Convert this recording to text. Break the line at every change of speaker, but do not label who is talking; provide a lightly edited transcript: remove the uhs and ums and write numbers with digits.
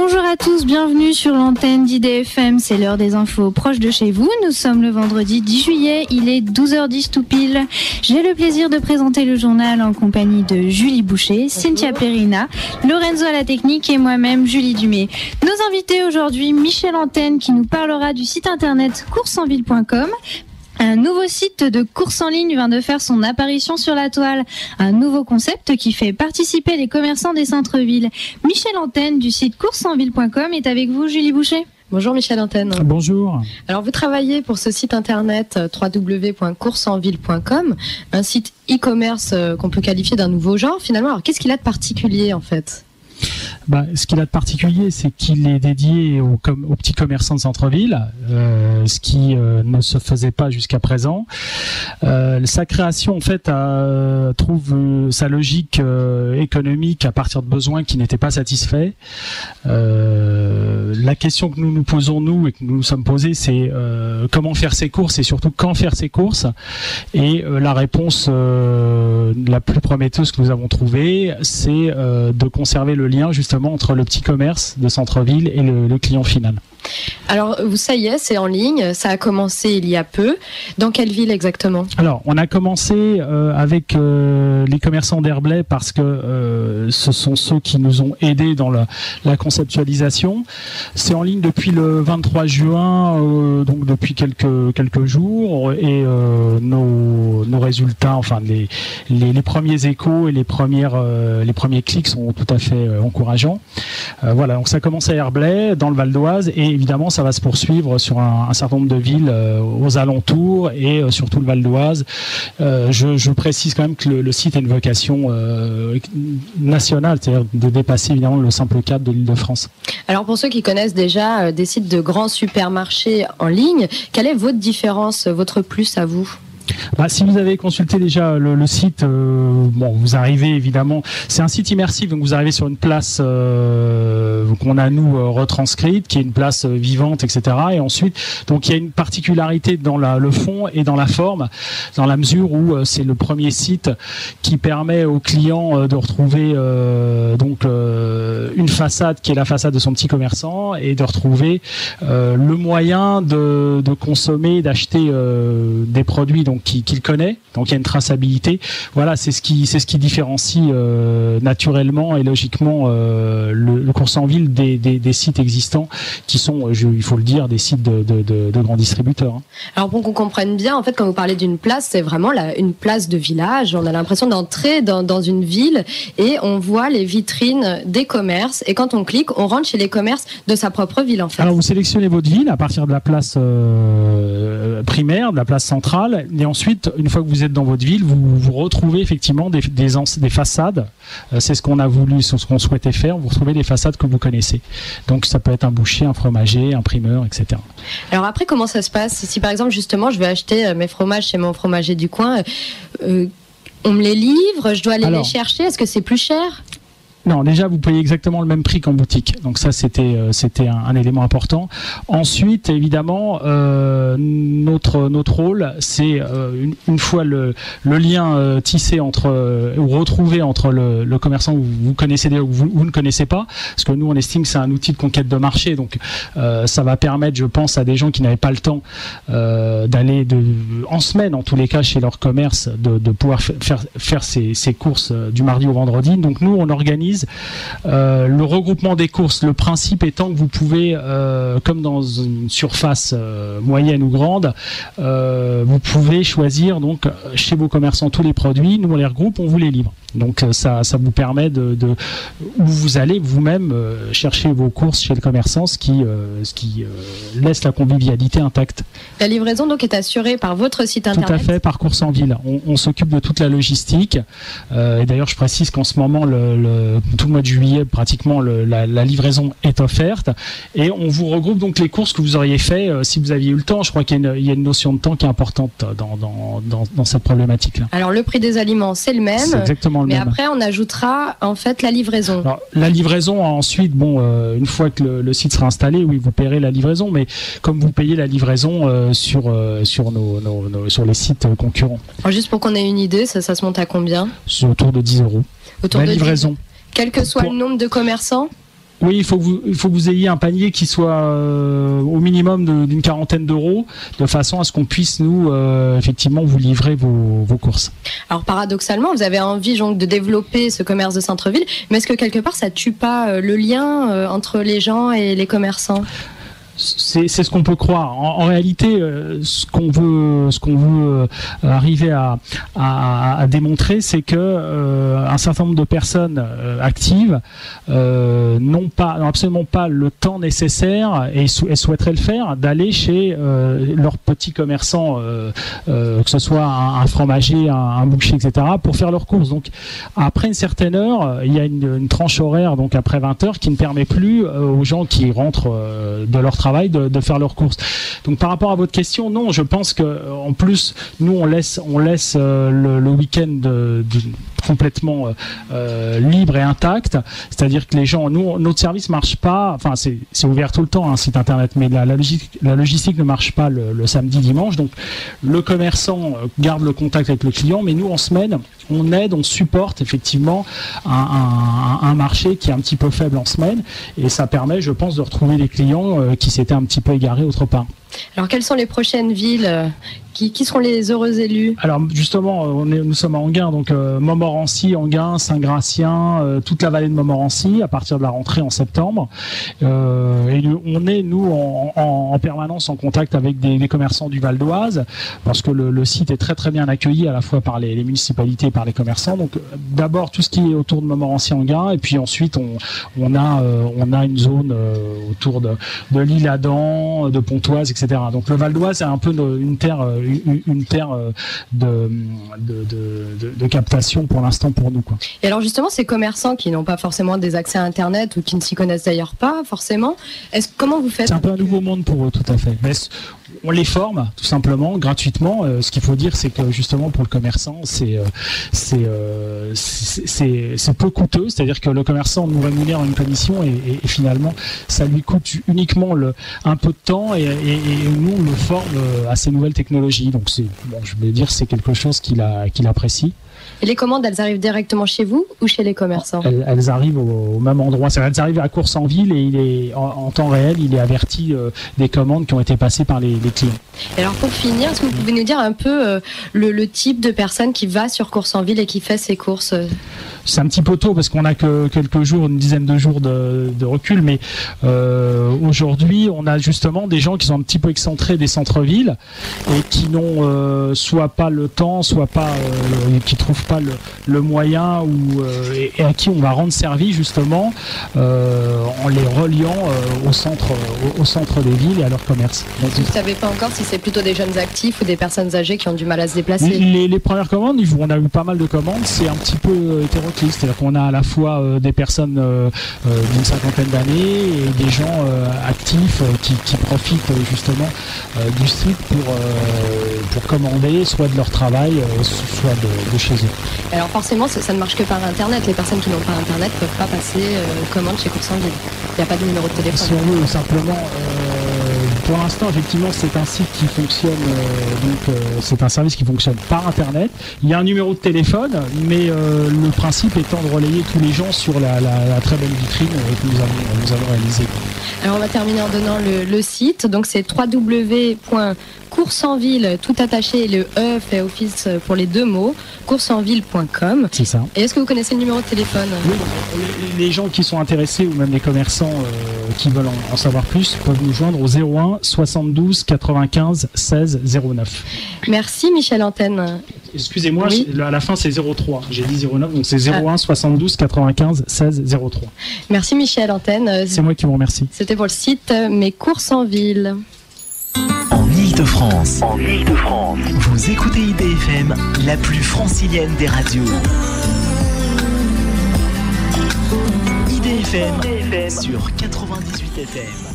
Bonjour à tous, bienvenue sur l'antenne d'IDFM, c'est l'heure des infos proches de chez vous. Nous sommes le vendredi 10 juillet, il est 12h10 tout pile. J'ai le plaisir de présenter le journal en compagnie de Julie Boucher, Cynthia Perrina, Lorenzo à la technique et moi-même Julie Dumais. Nos invités aujourd'hui, Michel Antenne qui nous parlera du site internet coursenville.com. Un nouveau site de course en ligne vient de faire son apparition sur la toile. Un nouveau concept qui fait participer les commerçants des centres-villes. Michel Antenne du site coursenville.com est avec vous, Julie Boucher.
Bonjour Michel Antenne.
Bonjour.
Alors vous travaillez pour ce site internet www.coursenville.com, un site e-commerce qu'on peut qualifier d'un nouveau genre finalement. Alors qu'est-ce qu'il a de particulier en fait ?
Ce qu'il a de particulier, c'est qu'il est dédié aux petits commerçants de centre-ville, ce qui ne se faisait pas jusqu'à présent. Sa création, en fait, trouve sa logique économique à partir de besoins qui n'étaient pas satisfaits. La question que nous nous posons, nous, et que nous nous sommes posés, c'est comment faire ses courses et surtout quand faire ses courses. Et la réponse la plus prometteuse que nous avons trouvée, c'est de conserver le lien justement entre le petit commerce de centre-ville et le client final.
Alors, ça y est, c'est en ligne, ça a commencé il y a peu. Dans quelle ville exactement ?
Alors, on a commencé avec les commerçants d'Herblay parce que ce sont ceux qui nous ont aidés dans la conceptualisation. C'est en ligne depuis le 23 juin, donc depuis quelques jours, et nos résultats, enfin les premiers échos et les premiers clics sont tout à fait encourageants. Voilà, donc ça commence à Herblay, dans le Val d'Oise, et évidemment ça va se poursuivre sur un certain nombre de villes aux alentours et surtout le Val d'Oise. Je précise quand même que le site a une vocation nationale, c'est-à-dire de dépasser évidemment le simple cadre de l'Île-de-France.
Alors pour ceux qui connaissent déjà des sites de grands supermarchés en ligne, quelle est votre différence, votre plus à vous ?
Si vous avez consulté déjà le site, vous arrivez évidemment, c'est un site immersif, donc vous arrivez sur une place qu'on a nous retranscrite, qui est une place vivante, etc. Et ensuite, donc il y a une particularité dans le fond et dans la forme, dans la mesure où c'est le premier site qui permet aux clients de retrouver une façade qui est la façade de son petit commerçant et de retrouver le moyen de consommer, d'acheter des produits donc qu'il connaît, donc il y a une traçabilité. Voilà, c'est ce qui différencie naturellement et logiquement le course en ville des sites existants qui sont, il faut le dire, des sites de grands distributeurs.
Alors pour qu'on comprenne bien, en fait, quand vous parlez d'une place, c'est vraiment une place de village. On a l'impression d'entrer dans une ville et on voit les vitrines des commerces. Et quand on clique, on rentre chez les commerces de sa propre ville, en fait.
Alors vous sélectionnez votre ville à partir de la place primaire, de la place centrale, et ensuite, une fois que vous êtes dans votre ville, vous retrouvez effectivement des façades. C'est ce qu'on a voulu, c'est ce qu'on souhaitait faire. Vous retrouvez des façades que vous connaissez. Donc ça peut être un boucher, un fromager, un primeur, etc.
Alors après, comment ça se passe ? Si par exemple, justement, je veux acheter mes fromages chez mon fromager du coin, on me les livre, je dois aller les chercher. Est-ce que c'est plus cher ?
Non, déjà vous payez exactement le même prix qu'en boutique. Donc ça c'était un élément important. Ensuite, évidemment, notre rôle, c'est une fois le lien tissé ou retrouvé entre le commerçant que vous connaissez ou vous ne connaissez pas, parce que nous on estime que c'est un outil de conquête de marché. Donc ça va permettre, je pense, à des gens qui n'avaient pas le temps d'aller en semaine, en tous les cas, chez leur commerce, de pouvoir faire ces courses du mardi au vendredi. Donc nous on organise le regroupement des courses, le principe étant que vous pouvez, comme dans une surface moyenne ou grande, vous pouvez choisir donc chez vos commerçants tous les produits, nous on les regroupe, on vous les livre. Donc ça vous permet où vous allez vous-même chercher vos courses chez le commerçant, ce qui laisse la convivialité intacte.
La livraison donc est assurée par votre site internet.
Tout à fait, par Course en Ville. On s'occupe de toute la logistique. Et d'ailleurs, je précise qu'en ce moment, tout le mois de juillet, pratiquement, la livraison est offerte. Et on vous regroupe donc les courses que vous auriez fait si vous aviez eu le temps. Je crois qu'il y a une notion de temps qui est importante dans cette problématique-là.
Alors le prix des aliments, c'est le même.
C'est exactement le
mais
même.
Après, on ajoutera en fait la livraison.
Alors, la livraison, ensuite, une fois que le site sera installé, oui, vous paierez la livraison. Mais comme vous payez la livraison sur les sites concurrents.
Alors, juste pour qu'on ait une idée, ça se monte à combien ?
C'est autour de 10 €.
Autour
la
de
livraison.
10. Quel que soit le nombre de commerçants ?
Oui, il faut que vous ayez un panier qui soit au minimum d'une quarantaine d'euros, de façon à ce qu'on puisse nous effectivement vous livrer vos courses.
Alors paradoxalement, vous avez envie donc de développer ce commerce de centre-ville, mais est-ce que quelque part ça tue pas le lien entre les gens et les commerçants ?
C'est ce qu'on peut croire. En réalité, ce qu'on veut arriver à démontrer, c'est que un certain nombre de personnes actives n'ont absolument pas le temps nécessaire et souhaiteraient le faire d'aller chez leurs petits commerçants, que ce soit un fromager, un boucher, etc., pour faire leurs courses. Donc après une certaine heure, il y a une tranche horaire, donc après 20 heures, qui ne permet plus aux gens qui rentrent de leur travail de faire leurs courses. Donc par rapport à votre question, non, je pense que en plus nous on laisse le week-end complètement libre et intact, c'est-à-dire que les gens, notre service marche pas, enfin c'est ouvert tout le temps, un site internet, mais la logistique ne marche pas le samedi, dimanche, donc le commerçant garde le contact avec le client, mais nous en semaine on aide, on supporte effectivement un marché qui est un petit peu faible en semaine, et ça permet, je pense, de retrouver les clients qui s'étaient un petit peu égarés autre part.
Alors quelles sont les prochaines villes qui seront les heureux élus? Alors
justement, nous sommes à Enghien, donc Montmorency, Enghien, Saint-Gratien, toute la vallée de Montmorency à partir de la rentrée en septembre. Et on est nous en permanence en contact avec des commerçants du Val d'Oise, parce que le site est très très bien accueilli à la fois par les municipalités et par les commerçants. Donc d'abord tout ce qui est autour de Montmorency-Enghien, et puis ensuite on a une zone autour de l'Isle-Adam, de Pontoise, etc. Donc le Val d'Oise est un peu une terre de captation pour l'instant pour nous, quoi.
Et alors justement, ces commerçants qui n'ont pas forcément des accès à Internet ou qui ne s'y connaissent d'ailleurs pas forcément, comment vous faites?
C'est un peu un nouveau monde pour eux, tout à fait. Mais on les forme tout simplement gratuitement. Ce qu'il faut dire, c'est que justement pour le commerçant, c'est peu coûteux. C'est-à-dire que le commerçant nous rémunère une commission et finalement ça lui coûte uniquement un peu de temps et nous on le forme à ces nouvelles technologies. Donc je vais dire, c'est quelque chose qu'il apprécie.
Et les commandes, elles arrivent directement chez vous ou chez les commerçants?
Elles arrivent au même endroit. Elles arrivent à Coursanville et il est en temps réel, il est averti des commandes qui ont été passées par les clients.
Et alors pour finir, est-ce que vous pouvez nous dire un peu le type de personne qui va sur Coursanville et qui fait ses courses?
C'est un petit peu tôt parce qu'on a que quelques jours, une dizaine de jours de recul, mais aujourd'hui on a justement des gens qui sont un petit peu excentrés des centres-villes et qui n'ont soit pas le temps, soit pas qui trouvent pas le moyen et à qui on va rendre service justement en les reliant au centre des villes et à leur commerce.
Donc, vous ne savez pas encore si c'est plutôt des jeunes actifs ou des personnes âgées qui ont du mal à se déplacer?
Les premières commandes, on a eu pas mal de commandes, c'est un petit peu hétéroclite, c'est-à-dire qu'on a à la fois des personnes d'une cinquantaine d'années et des gens actifs qui profitent justement du site pour commander soit de leur travail, soit de chez eux.
Alors forcément, ça ne marche que par Internet. Les personnes qui n'ont pas Internet ne peuvent pas passer commande chez Coursanville. Il n'y a pas de numéro de téléphone.
Si on veut simplement, pour l'instant, effectivement, c'est un site qui fonctionne, c'est un service qui fonctionne par Internet. Il y a un numéro de téléphone, mais le principe étant de relayer tous les gens sur la très belle vitrine que nous avons réalisée.
Alors on va terminer en donnant le site. Donc c'est www.coursanville, tout attaché, le E fait office pour les deux mots, coursanville.com.
C'est ça.
Et est-ce que vous connaissez le numéro de téléphone?
Oui, les gens qui sont intéressés ou même les commerçants qui veulent en savoir plus peuvent nous joindre au 01 72 95 16 09.
Merci Michel Antenne.
Excusez-moi,
oui.
À la fin c'est 03. J'ai dit 09, donc c'est 01 72 95 16 03.
Merci Michel Antenne.
C'est moi qui vous remercie.
C'était pour le site Mes courses en ville.
En Ile-de-France, vous écoutez IDFM, la plus francilienne des radios. IDFM sur 98 FM.